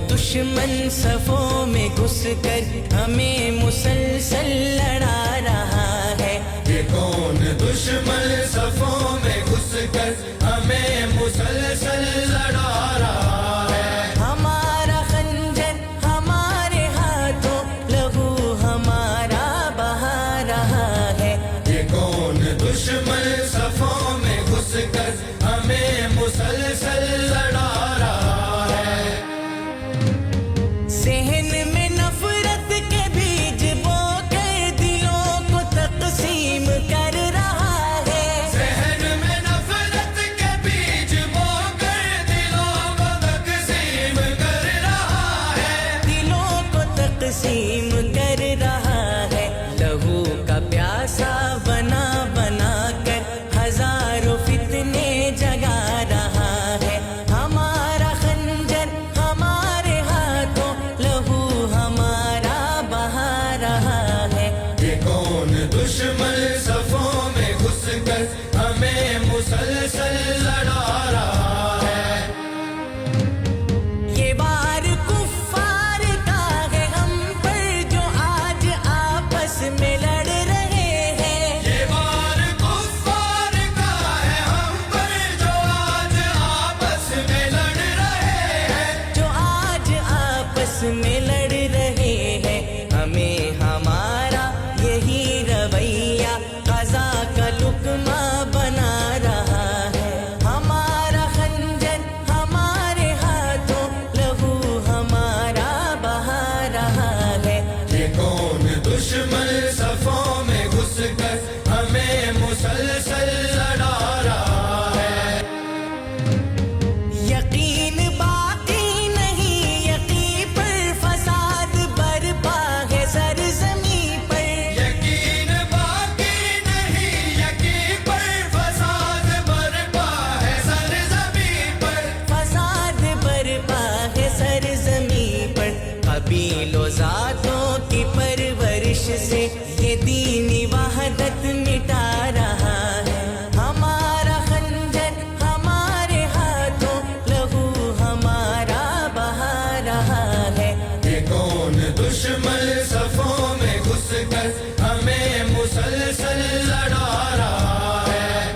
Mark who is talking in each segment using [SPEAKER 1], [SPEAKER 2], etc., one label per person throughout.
[SPEAKER 1] دشمن صفوں میں گھس کر ہمیں مسلسل لڑا رہا ہے؟
[SPEAKER 2] یہ کون دشمن صفوں میں گھس کر ہمیں مسلسل لڑا رہا ہے؟
[SPEAKER 1] ہمارا خنجر ہمارے ہاتھوں لہو ہمارا بہا رہا ہے۔
[SPEAKER 2] یہ کون دشمن صفوں میں گھس کر ہمیں مسلسل لڑا رہا ہے؟
[SPEAKER 1] ذہن میں نفرت کے بیج بو کر دلوں کو تقسیم کر رہا ہے۔
[SPEAKER 2] ذہن میں نفرت کے بیج بو کر دلوں کو تقسیم کر رہا ہے۔
[SPEAKER 1] دلوں کو تقسیم کر رہا ہے۔ لہو کا پیاسا بنا بنا کر ہزاروں فتنے جگا رہا ہے۔ ہمارا خنجر ہمارے ہاتھوں لہو ہمارا بہا رہا ہے۔
[SPEAKER 2] یہ کون دشمن صفوں میں گھس کر ہمیں مسلسل لڑا رہا ہے؟
[SPEAKER 1] یہ وار کفار کا ہے ہم پر جو آج آپس میں لڑ رہے ہیں۔
[SPEAKER 2] یہ وار کفار کا ہے ہم پر جو آج آپس میں لڑ رہے ہیں۔
[SPEAKER 1] جو آج آپس میں لڑ رہے ہیں۔ ہمیں ہمارا یہی رویہ قضا کا لقمہ بنا رہا ہے۔ ہمارا خنجر ہمارے ہاتھوں لہو ہمارا بہا رہا ہے۔
[SPEAKER 2] یہ کون دشمن صفوں میں گھس کر ہمیں مسلسل لڑا رہا ہے؟
[SPEAKER 1] یقین باقی نہیں یقین پر فساد برپا ہے سرزمین پر۔
[SPEAKER 2] یقین باقی نہیں یقین پر فساد برپا ہے سرزمین پر۔
[SPEAKER 1] فساد برپا ہے سرزمین پر۔ قبیل و ذاتوں کی پرورش سے یہ دینی وحدت مٹا رہا ہے۔ ہمارا خنجر ہمارے ہاتھوں لہو ہمارا بہا رہا ہے۔
[SPEAKER 2] یہ کون دشمن صفوں میں گھس کر ہمیں مسلسل لڑا رہا ہے؟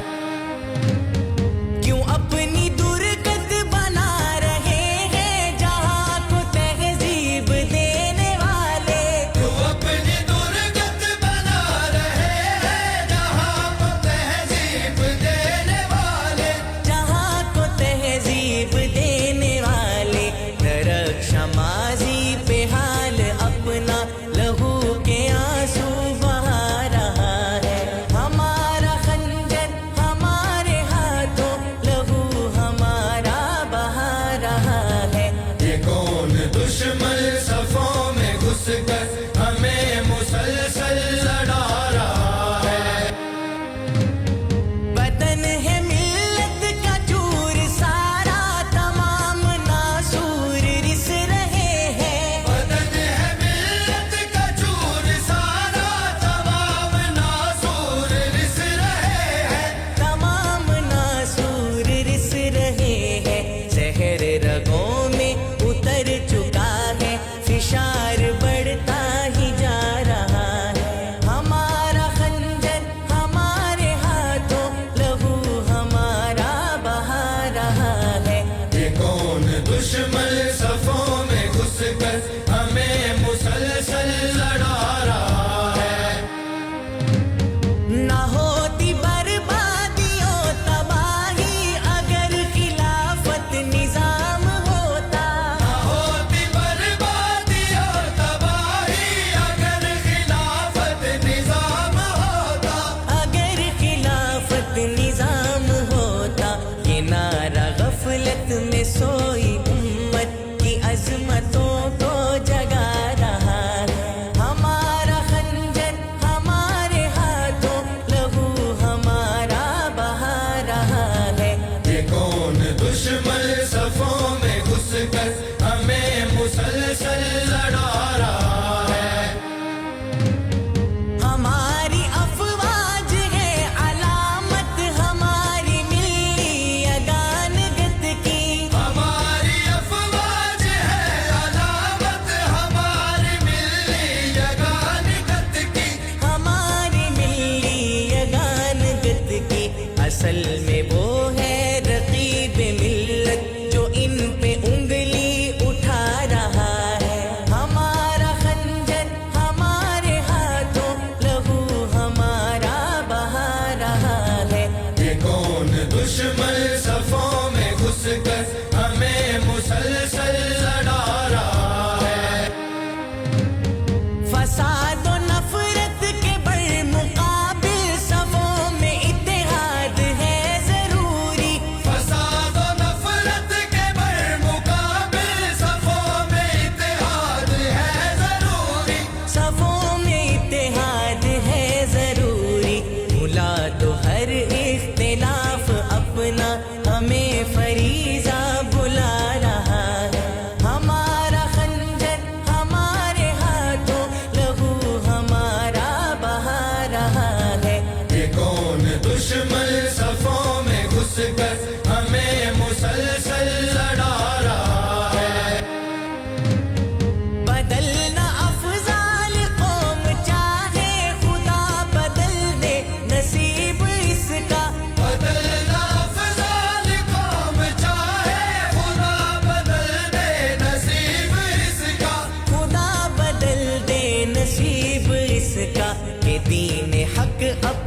[SPEAKER 1] کیوں اپنی درگت بنا رہے ہیں جہاں کو تہذیب دینے والے؟
[SPEAKER 2] تو اپنی درگت بنا رہے ہیں جہاں کو تہذیب دینے والے۔
[SPEAKER 1] جہاں کو تہذیب دینے والے۔ درخش ماضی پہ حال اپنا لہو کے آنسو بہا رہا ہے۔ ہمارا خنجر ہمارے ہاتھوں لہو ہمارا بہا رہا ہے۔
[SPEAKER 2] یہ کون دشمن صفوں میں گھس کر ہمیں مسلسل لڑا رہا ہے؟
[SPEAKER 1] وطن ہے ملت کا چور سارا تمام ناسور رس رہے ہیں۔
[SPEAKER 2] وطن ہے ملت کا چور سارا تمام ناسور رس رہے ہیں۔
[SPEAKER 1] تمام ناسور رس رہے ہیں۔ زہر رگوں میں اتر چکا ہے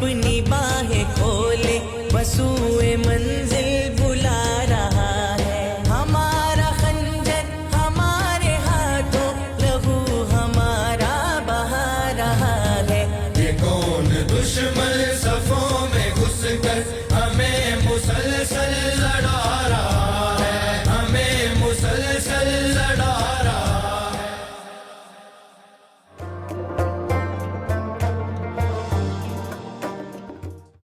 [SPEAKER 1] اپنی